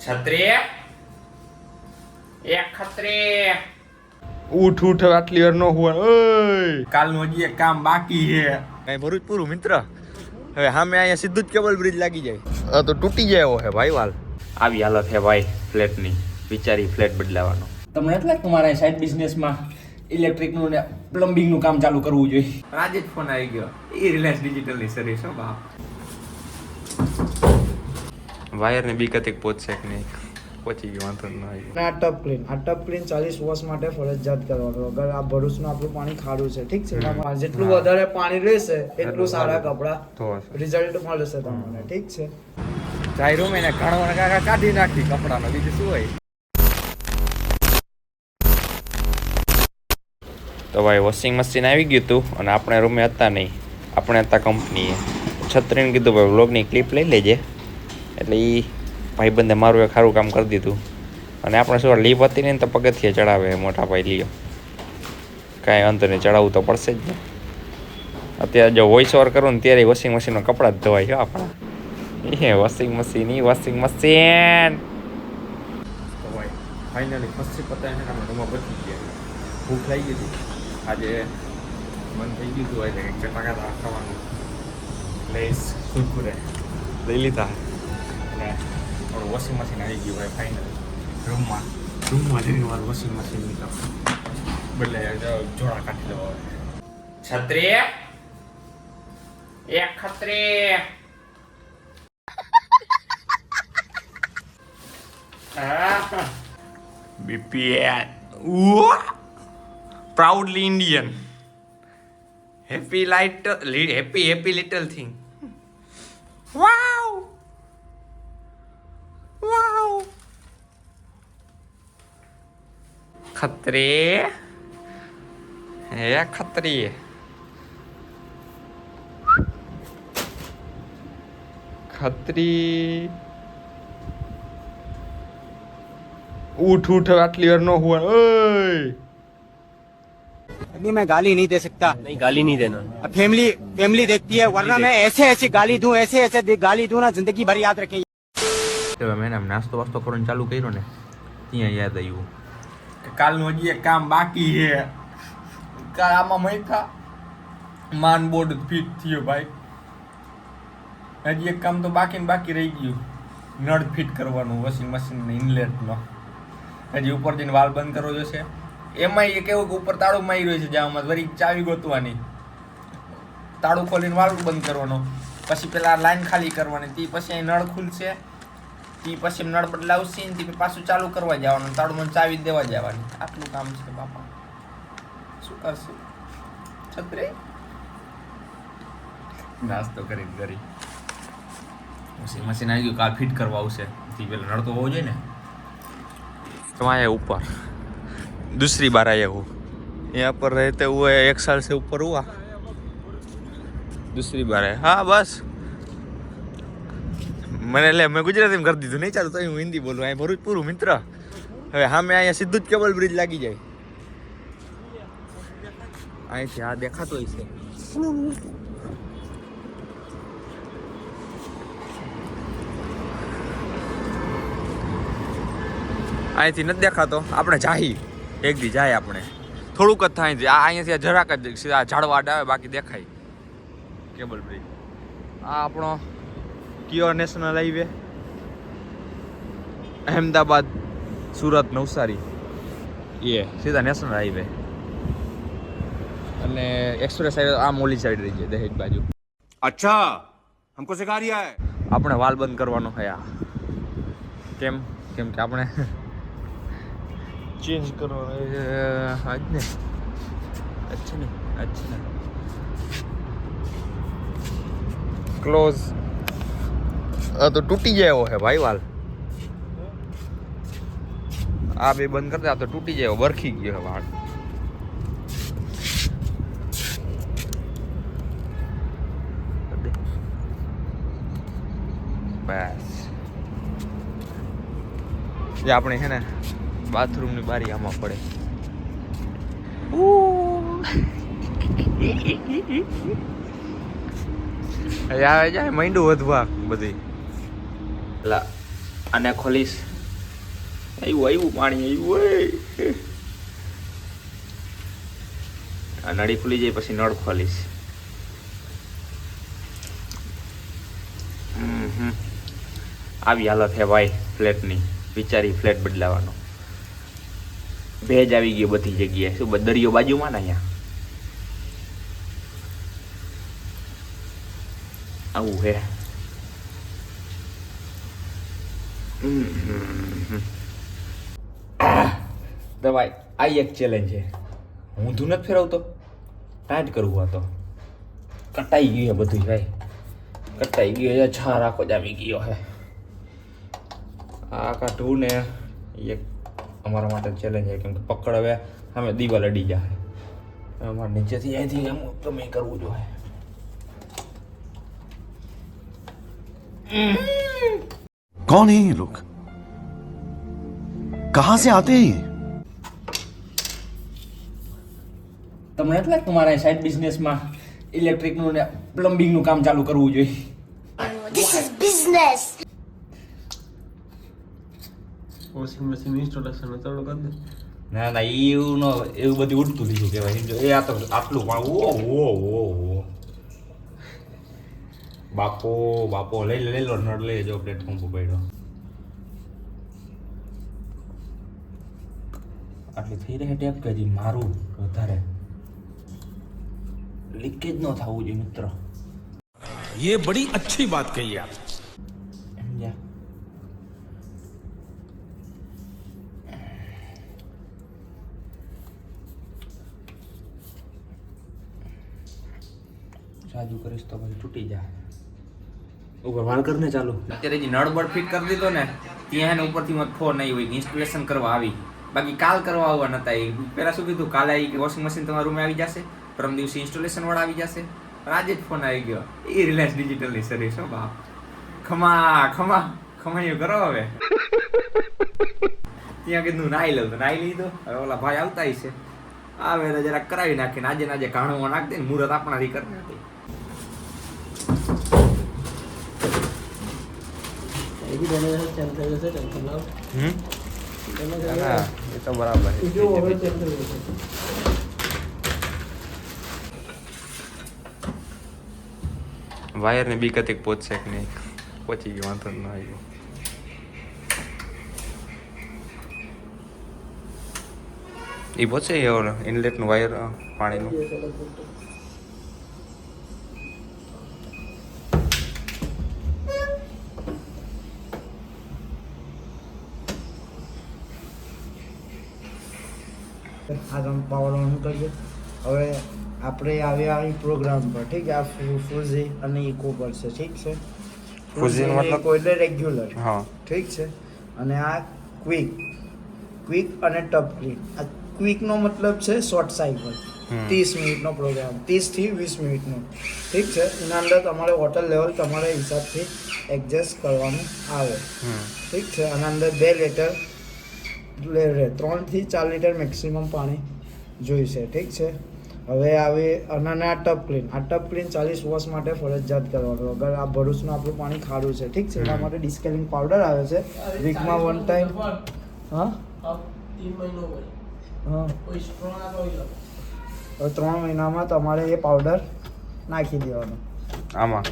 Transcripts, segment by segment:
છત્રી એક ખત્રી ઉઠ આટલી વાર નો હોય ઓય કાલનું હજી એક કામ બાકી છે. કઈ ભરૂચ પૂરું મિત્ર. હવે સામે અહીંયા સીધું જ કેબલ બ્રિજ લાગી જાય. તો તૂટી જાય એવો હે ભાઈ વાલ. આવી હાલત છે ભાઈ ફ્લેટની. વિચારી ફ્લેટ બદલાવાનો. તમને એટલે તમારા સાઈડ બિઝનેસમાં ઇલેક્ટ્રિકનું ને પ્લમ્બિંગનું કામ ચાલુ કરવું જોઈએ. આજે જ ફોન આવી ગયો. એ રિલાયન્સ ડિજિટલની સર્વિસ હો બાપ. વાયરની બી કતિક પહોંચશે કે નહીં પહોંચી ગયો વાંધો ન આવી. આ ટપ ક્લીન 40 વોશ માટે ફરજિયાત કરવાનું. અગર આ ભરૂચનું આપણું પાણી ખારું છે, ઠીક છે, જેટલું વધારે પાણી રહેશે એટલું સારા કપડા રિઝલ્ટ મળશે તમને, ઠીક છે. ચાઈ રૂમ એને કાઢવાના કાઢી નાખી કપડાનો, બીજું શું હોય. તો ભાઈ વોશિંગ મશીન આવી ગયું હતું અને આપણે રૂમે હતા નહીં, આપણે હતા કંપનીએ. છત્રીને કીધું ભાઈ વ્લોગની ક્લિપ લઈ લેજે, એટલે એ ભાઈબંધે મારું એક સારું કામ કરી દીધું. અને આપણે શું લીપ હતી ને તો પગથિયે ચડાવે મોટા ભાઈ લ્યો, કાંઈ વાંધો નહીં, ચડાવવું તો પડશે જ ને. અત્યારે જો વોઇસ ઓવર કરું ને ત્યારે વોશિંગ મશીનમાં કપડાં જ ધોવાય છે આપણા. એ વોશિંગ મશીન તો ભાઈ ફાઇનલી ફસી પતાવીને આપણે રૂમમાં પતી ગયા. ભૂખ લાગી ગઈ હતી આજે, મન થઈ ગયું હતું એટલે ચટાકા ખાવાનું લઈશ કુરકુરે લઈ લીધા. અને થોડું વોશિંગ મશીન આવી ગયું ભાઈ ફાઇનલ રૂમમાં જઈને મારું વોશિંગ મશીન બદલે જોડા કાઢી લેવા. છત્રી એક Khatri BPN. Proudly Indian. Happy little thing. Wow. खतरे है खतरी. खतरी उठ आटली વાર નો હોય ઓય. अभी मैं गाली नहीं दे सकता. नहीं गाली नहीं देना. अब फैमिली देखती है, वरना मैं ऐसे गाली दूं, ऐसे गाली दूं ना, जिंदगी भर याद रखें. તો મેં નાસ્તો વાસ્તો કરવાનું ચાલુ કર્યો ને ત્યાં યાદ આવ્યું કે કાલનું હજી એક કામ બાકી છે. કાલ આમાં મૈથા માન બોર્ડ ફિટ થયો ભાઈ. હજી એક કામ તો બાકી રહી ગયું. નળ ફિટ કરવાનું વોશિંગ મશીન ઇનલેટનો. હજી ઉપર જઈને વાલ બંધ કરવો જોશે. એમાં એ કેવું કે ઉપર તાળું મારી રહ્યું છે, જ્યાં વળી ચાવી ગોતવાની, તાળું ખોલીને વાલ બંધ કરવાનો, પછી પેલા લાઈન ખાલી કરવાની, તે પછી અહીં નળ ખુલશે, તે પછી નળ બદલાવશે ને તે પાછું ચાલુ કરવા જવાનું, તાળું મને ચાવી દેવા જવાની. આટલું કામ છે બાપા, શું કરશે. છત્રી નાસ્તો કરી વોશિંગ મશીન આવી ગયું, કાલ ફિટ કરવા આવશે. તે પેલા નળ તો હોવો જોઈએ ને. तो आया ऊपर दूसरी बार आया हूँ. यहाँ पर रहते हुए 1 साल से ऊपर हुआ, दूसरी बार है. हाँ बस मैं गुजराती में कर दी थी, नहीं चालू तो હું હિન્દી બોલું. અહીં ભરૂચ પૂરું મિત્ર. હવે સામે અહીંયા સીધું જ કેબલ બ્રિજ લાગી જાય. અહીંથી આ દેખાતો છે. અહીંથી નથી દેખાતો, આપણે જાહી એક દી જાય, આપણે થોડુંક જ થાય છે. આ અહીંયાથી જરાક જ ઝાડવા આવે, બાકી દેખાય કેબલ બ્રિજ. આ આપણો કિયો નેશનલ હાઈવે, અહેમદાબાદ સુરત નવસારી, એ સીધા નેશનલ હાઈવે. અને એક્સપ્રેસ હાઈવે આમ ઓલી સાઈડ રહી જાય દહેજ બાજુ. अच्छा हमको सिखा रिया है. આપણે વાલ બંધ કરવાનો હયા. કેમ કે આપણે ચેન્જ કરવાનો આજ ને. અચ્છા ને ક્લોઝ તો તૂટી જાય એવો હે ભાઈ વાલ. આ બે બંધ કરતા તો તૂટી જાય, બરખી ગયો હે વાળ. બસ જે આપણે છે ને બાથરૂમની બારી આમાં પડે. આવે જાય માંડું વધવા બધી. આને ખોલીશ આવ્યું પાણી આવ્યું. આ નળી ખુલી જાય પછી નળ ખોલીશ. આવી હાલત હે ભાઈ ફ્લેટની. વિચારી ફ્લેટ બદલાવાનો. ભેજ આવી ગયો બધી જગ્યાએ. શું દરિયો બાજુમાં ને અહીંયા આવું હે. તો ભાઈ આ એક ચેલેન્જ છે. ઊંધું નથી ફેરવતો, ટાઈટ કરવું આ તો. કટાઈ ગયું હે બધું ભાઈ, કટાઈ ગયું છે. છાર આખો જ આવી ગયો હે. આ કાઢવું ને એક અમારા માટે ચેલેન્જ છે, કેમ કે પકડ હવે અમે દીવાલ અડી જાય. અમારે નીચેથી અહીંથી એમ ગમે કરવું જોઈએ. कौन है ये लोग कहां से आते हैं ये તમને એટલે તમારા સાઈડ બિઝનેસમાં ઇલેક્ટ્રિકનું ને પ્લમ્બિંગનું કામ ચાલુ કરવું જોઈએ. This is business. Washing machine installation ચાલુ કરી દે. ના ના એવું નો, એવું બધું ઉડતું લીધું કહેવાય. સમજો એ આ તો આટલું પણ ઓ બાપો લઈ લો નળ લઈ જો પ્લેટફોર્મ પર પડ્યો. આટલી થઈ રહી ટેપ કે હજી મારું વધારે લીકેજ ન થવું જોઈએ મિત્ર. ये बड़ी अच्छी बात कही आप. સમજ્યા? સાજુ કરીશ તો પછી તૂટી જાય. ઉપર વાળ કરીને ચાલુ. અત્યારે જે નળ બળ ફિટ કરી દીધો ને ત્યાં એને ઉપરથી મત ફોન નહીં હોય, ઇન્સ્ટોલેશન કરવા આવી. બાકી કાલ કરવા આવવા નતા. એ પેલા શું કીધું, કાલે આવી કે વોશિંગ મશીન તમારા રૂમે આવી જશે, પરમ દિવસે ઇન્સ્ટોલેશન વાળા આવી જશે. પણ આજે જ ફોન આવી ગયો. એ રિલાયન્સ ડિજિટલની સર્વિસ. હો બાપ, ખમાયું કરો હવે. ત્યાં કીધું નાઈ લઉં તો નાઈ લીધો. હવે ઓલા ભાઈ આવતા છે, આવે તો જરાક કરાવી નાખીને આજે ઘાણું નાખ દે ને મુહૂર્ત આપણાથી કરી નાખે. એ તો બરાબર. વાયર ને બીકત એક પહોંચશે કે નહીં, પહોંચી ગયો, વાંધો ન આવ્યો. એ પહોંચે ઇનલેટનું વાયર પાણીનું. આ તમે પાવર ઓન કરજો. હવે આપણે આવ્યા પ્રોગ્રામ પર, ઠીક છે. આ ફૂઝી અને ઇકો પર છે, ઠીક છે. ફૂઝી મતલબ એટલે રેગ્યુલર, હા ઠીક છે. અને આ ક્વિક અને ટપ ક્લીન. આ ક્વિકનો મતલબ છે શોર્ટ સાયકલ, 30 મિનિટનો પ્રોગ્રામ, 30 થી 20 મિનિટનો, ઠીક છે. એના અંદર તમારે વોટર લેવલ તમારા હિસાબથી એડજસ્ટ કરવાનું આવે, ઠીક છે. આના અંદર 2 લીટર 3 થી 4 લીટર મેક્સિમમ પાણી જોઈશે, ઠીક છે. હવે આવે અને આ ટપ ક્લીન. આ ટપ ક્લીન 40 વોશ માટે ફરજિયાત કરવાનું. અગર આ ભરૂચનું આપણું પાણી ખારું છે, ઠીક છે, એના માટે ડિસ્કેલિંગ પાવડર આવે છે વીકમાં 1 ટાઈમ. હા 3 મહિનામાં તમારે એ પાવડર નાખી દેવાનો. આમાં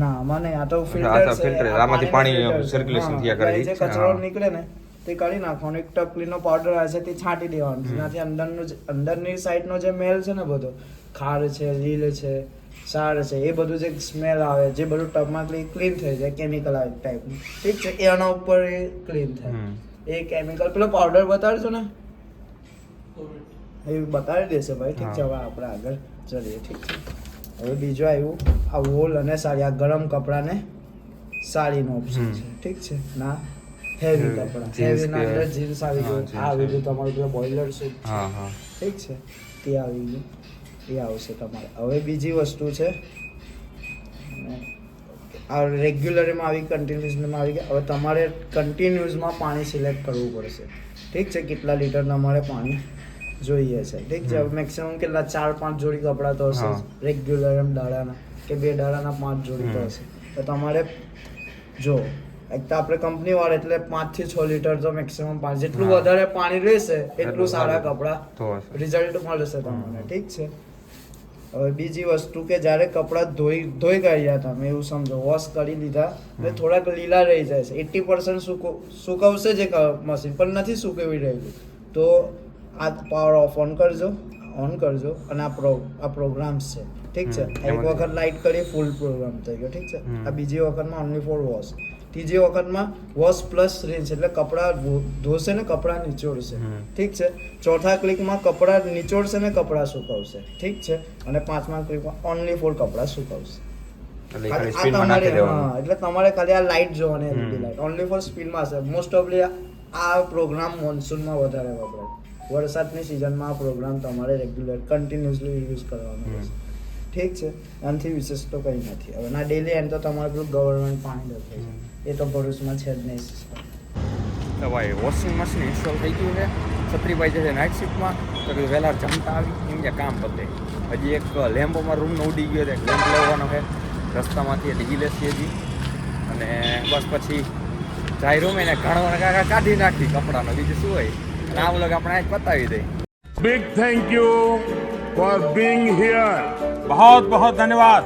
ના આમાં નહીં, આ તો આ તો ફિલ્ટર filter, આમાંથી પાણી circulation થયા કરે. જે કચરો નીકળે ને તે કાઢી નાખવાનો. એક ટપ ક્લીનનો પાવડર આવે છે તે છાંટી દેવાનો. જેનાથી અંદરની સાઈડનો જે મેલ છે ને, બધો ખાર છે, લીલ છે, સાર છે, એ બધું જે સ્મેલ આવે, જે બધું ટબમાં ક્લીન થઈ જાય, કેમિકલ આવે ટાઈપનું, ઠીક છે. એ આના ઉપર એ ક્લીન થાય. એ કેમિકલ પેલો પાવડર બતાડશો ને, એ બતાવી દેશે ભાઈ, ઠીક છે. હવે આપણે આગળ ચલીએ, ઠીક છે. હવે બીજું આવ્યું આ વોલ અને સાડી. આ ગરમ કપડાને સાડીનો ઓપ્શન છે, ઠીક છે. ના હેવી કપડા, હેવી ના અંદર જીન્સ આવી ગયું, આ આવી ગયું તમારું પેલું બોઇલર સૂટ, ઠીક છે, તે આવી ગયું, એ આવશે તમારે. હવે બીજી વસ્તુ છે આ રેગ્યુલરમાં આવી, કન્ટિન્યુઅસમાં આવી ગયા. હવે તમારે કન્ટિન્યુઅસમાં પાણી સિલેક્ટ કરવું પડશે, ઠીક છે. કેટલા લીટર તમારે પાણી જોઈએ છે, ઠીક છે. મેક્સિમમ કેટલા 4-5 જોડી કપડાં તો હશે રેગ્યુલર, એમ દાડાના કે 2 દાડાના 5 જોડી તો હશે. તો તમારે જો એક તો આપણે કંપની વાળા એટલે 5 થી 6 લીટર તો મેક્સિમમ પાણી, જેટલું વધારે પાણી રહેશે એટલું સારા કપડા ધોવાશે. રિઝલ્ટ મળશે તમને. ઠીક છે. હવે બીજી વસ્તુ કે જ્યારે કપડાં ધોઈ ગયા તમે એવું સમજો, વોશ કરી લીધા એટલે થોડાક લીલા રહી જાય છે, 80% સુકવશે જે મશીન પણ નથી સુકવી રહ્યું, તો આ પાવર ઓન કરજો અને આ પ્રોગ્રામ્સ છે. ઠીક છે. એક વખત લાઇટ કરી ફૂલ પ્રોગ્રામ થઈ ગયો. ઠીક છે. આ બીજી વખતમાં ઓનલી ફોર વોશ, ત્રીજી વખતમાં વોશ પ્લસ રિન્સ એટલે કપડાં ધોશે ને કપડાં નિચોડશે. ઠીક છે. ચોથા ક્લિકમાં કપડાં નિચોડશે ને કપડાં સુકવશે. ઠીક છે. અને પાંચમા ક્લિકમાં ઓનલી ફોર કપડાં સુકવશે. એટલે ખાલી ખાલી સ્પીડમાં નાખી દેવાનું. એટલે તમારે ખાલી આ લાઇટ જોવાની, LED લાઇટ ઓનલી ફોર સ્પીડમાં હશે. મોસ્ટ ઓફલી આ પ્રોગ્રામ મોન્સૂનમાં વધારે વપરાય, વરસાદની સિઝનમાં આ પ્રોગ્રામ તમારે રેગ્યુલર કન્ટિન્યુઅસલી યુઝ કરવાનો રહેશે. ઠીક છે. આનાથી વિશેષ તો કંઈ નથી. હવે ના ડેલી એન્ડ તો તમારે પેલું ગવર્મેન્ટ પાણી દે છે, એ તો ભરૂચમાં છે જ નહીં સિસ્ટમ. તો ભાઈ વોશિંગ મશીન ઇન્સ્ટોલ થઈ ગયું છે. છત્રીભાઈ જશે નાઇટ શિફ્ટમાં, તો કીધું વહેલા જમતા આવી એમ કે કામ પતે. હજી એક લેમ્પ અમારા રૂમનો ઉડી ગયો છે, એક લેમ્પ લેવાનો છે રસ્તામાંથી, એટલે ઈ લેશે હજી. અને બસ પછી જાય રૂમે ને ઘણવાના કાઢી નાખી કપડાનો, બીજું શું હોય. અને આ વ્લોગ આપણે આજ પતાવી દઈએ. Big thank you for being here. बहुत बहुत धन्यवाद।